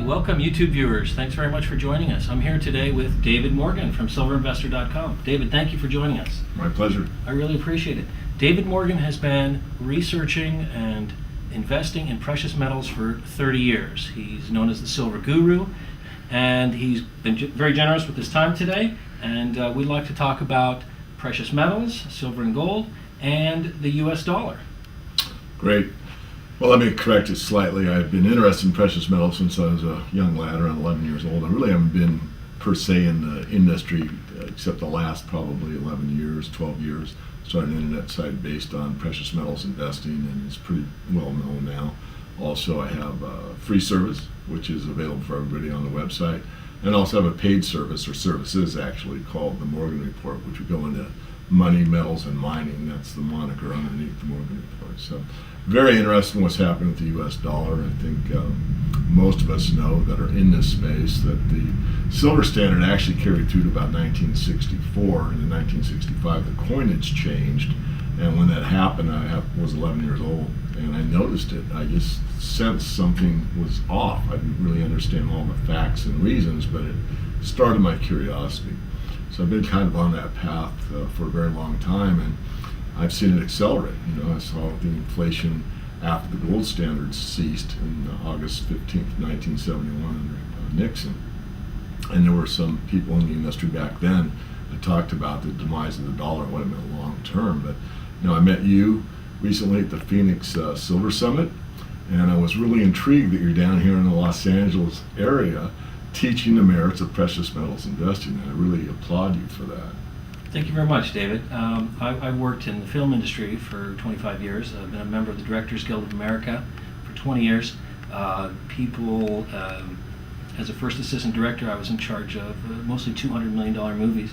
Welcome, YouTube viewers. Thanks very much for joining us. I'm here today with David Morgan from silverinvestor.com. David, thank you for joining us. My pleasure. I really appreciate it. David Morgan has been researching and investing in precious metals for 30 years. He's known as the Silver Guru, and he's been very generous with his time today. And we'd like to talk about precious metals, silver and gold, and the US dollar. Great. Well, let me correct it slightly. I've been interested in precious metals since I was a young lad, around 11 years old. I really haven't been, per se, in the industry except the last probably 11 years, 12 years. Started an internet site based on precious metals investing, and it's pretty well known now. Also, I have a free service, which is available for everybody on the website, and also have a paid service, or services actually, called the Morgan Report, which would go into money, metals, and mining. That's the moniker underneath the Morgan Report. So, very interesting what's happening with the U.S. dollar. I think most of us know that are in this space that the silver standard actually carried through to about 1964. And in 1965, the coinage changed. And when that happened, I was 11 years old, and I noticed it. I just sensed something was off. I didn't really understand all the facts and reasons, but it started my curiosity. So I've been kind of on that path for a very long time, and I've seen it accelerate. I saw the inflation after the gold standard ceased in August 15th, 1971 under Nixon. And there were some people in the industry back then that talked about the demise of the dollar, what it meant long term. But I met you recently at the Phoenix Silver Summit, and I was really intrigued that you're down here in the Los Angeles area teaching the merits of precious metals investing, and I really applaud you for that. Thank you very much, David. I've worked in the film industry for 25 years. I've been a member of the Directors Guild of America for 20 years. As a first assistant director, I was in charge of mostly $200 million movies.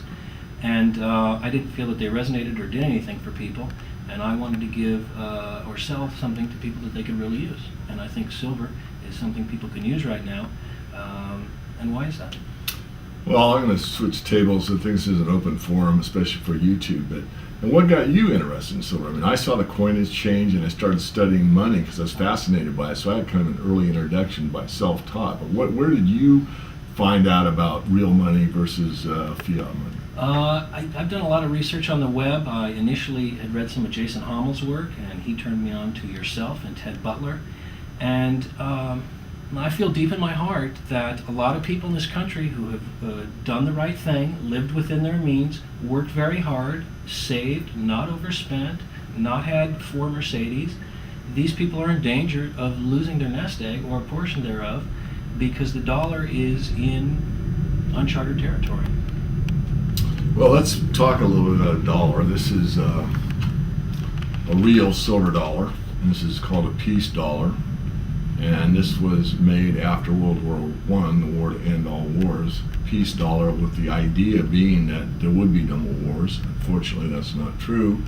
And I didn't feel that they resonated or did anything for people. And I wanted to give or sell something to people that they could really use. And I think silver is something people can use right now. And why is that? Well, I'm going to switch tables. I think this is an open forum, especially for YouTube. And what got you interested in silver? I mean, I saw the coinage change, and I started studying money because I was fascinated by it. So I had kind of an early introduction by self-taught. But where did you find out about real money versus fiat money? I've done a lot of research on the web. I initially had read some of Jason Hommel's work, and he turned me on to yourself and Ted Butler. And I feel deep in my heart that a lot of people in this country who have done the right thing, lived within their means, worked very hard, saved, not overspent, not had 4 Mercedes, these people are in danger of losing their nest egg or a portion thereof because the dollar is in uncharted territory. Well, let's talk a little bit about a dollar. This is a real silver dollar. This is called a peace dollar. And this was made after World War I, the war to end all wars. Peace dollar, with the idea being that there would be no more wars. Unfortunately, that's not true.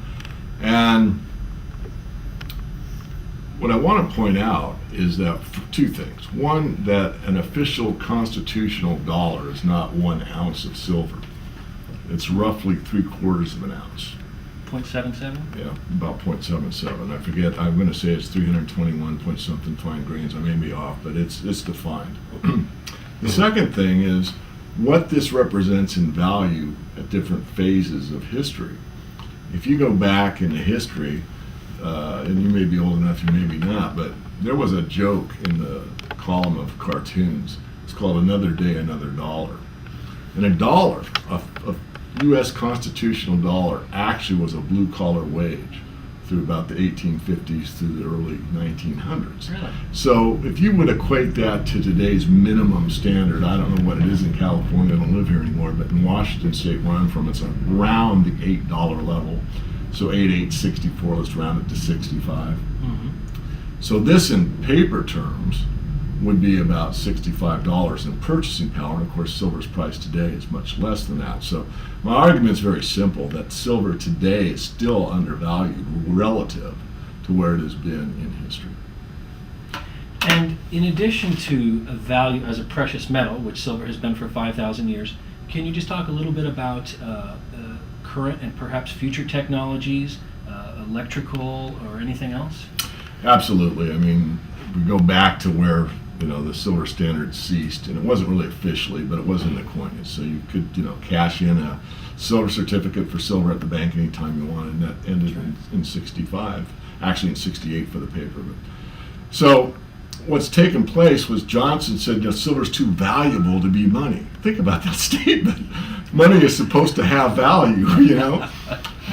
And what I want to point out is that 2 things. One, that an official constitutional dollar is not 1 ounce of silver. It's roughly 3/4 of an ounce. 0.77? Yeah, about 0.77. I forget, I'm going to say it's 321 point something fine grains. I may be off, but it's defined. The second thing is what this represents in value at different phases of history. If you go back into history, and you may be old enough, you may be not, but there was a joke in the column of cartoons. It's called Another Day, Another Dollar. And a dollar, a U.S. constitutional dollar, actually was a blue-collar wage through about the 1850s through the early 1900s. Really? So if you would equate that to today's minimum standard, I don't know what it is in California, I don't live here anymore, but in Washington State, where I'm from, it's around the $8 level. So 8.64, let's round it to 65. Mm-hmm. So this in paper terms would be about $65 in purchasing power. And of course, silver's price today is much less than that. So my argument is very simple, that silver today is still undervalued relative to where it has been in history. And in addition to a value as a precious metal, which silver has been for 5,000 years, can you just talk a little bit about current and perhaps future technologies, electrical or anything else? Absolutely. I mean, we go back to where the silver standard ceased, and it wasn't really officially, but it was in the coinage. So you could, cash in a silver certificate for silver at the bank anytime you wanted, and that ended in 65, actually in 68 for the paper. But, so what's taken place was Johnson said, silver's too valuable to be money. Think about that statement. Money is supposed to have value,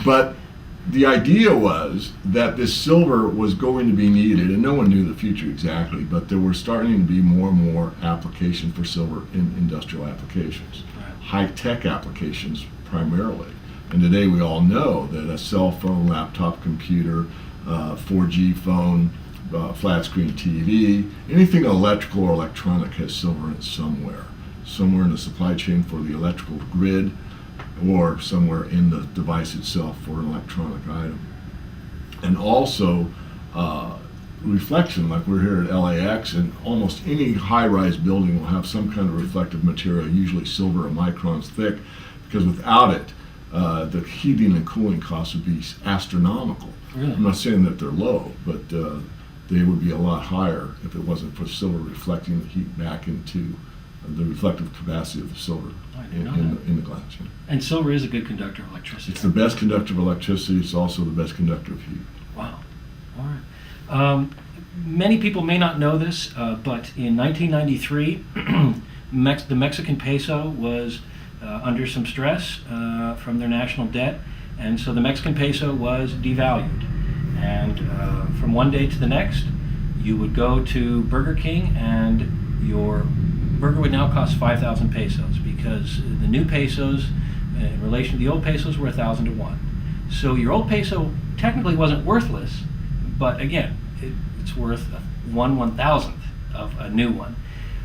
But the idea was that this silver was going to be needed, and no one knew the future exactly, but there were starting to be more and more application for silver in industrial applications, high-tech applications primarily. And today we all know that a cell phone, laptop computer, 4G phone, flat screen TV, anything electrical or electronic has silver in it somewhere in the supply chain for the electrical grid, or somewhere in the device itself for an electronic item. And also reflection, like we're here at LAX, and almost any high-rise building will have some kind of reflective material, usually silver or microns thick, because without it, the heating and cooling costs would be astronomical. Really? I'm not saying that they're low, but they would be a lot higher if it wasn't for silver reflecting the heat back into the reflective capacity of the silver in the glass. And silver is a good conductor of electricity. It's the best conductor of electricity. It's also the best conductor of heat. Wow. All right. Many people may not know this, but in 1993, the Mexican peso was under some stress from their national debt, and so the Mexican peso was devalued. And from one day to the next, you would go to Burger King, and your burger would now cost 5,000 pesos, because the new pesos, in relation to the old pesos, were 1,000 to 1. So your old peso technically wasn't worthless, but again, it's worth 1/1,000th of a new one.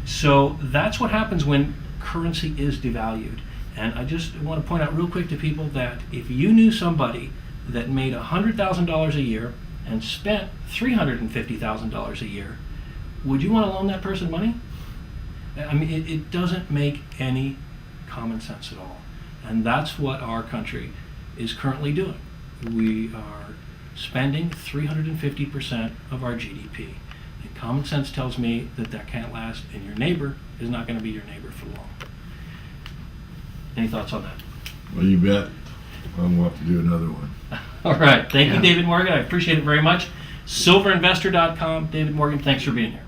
So that's what happens when currency is devalued. And I just want to point out real quick to people that if you knew somebody that made $100,000 a year and spent $350,000 a year, would you want to loan that person money? I mean, it doesn't make any common sense at all. And that's what our country is currently doing. We are spending 350% of our GDP. And common sense tells me that that can't last, and your neighbor is not going to be your neighbor for long. Any thoughts on that? Well, you bet. We'll have to do another one. All right. Thank you, David Morgan. I appreciate it very much. Silverinvestor.com. David Morgan, thanks for being here.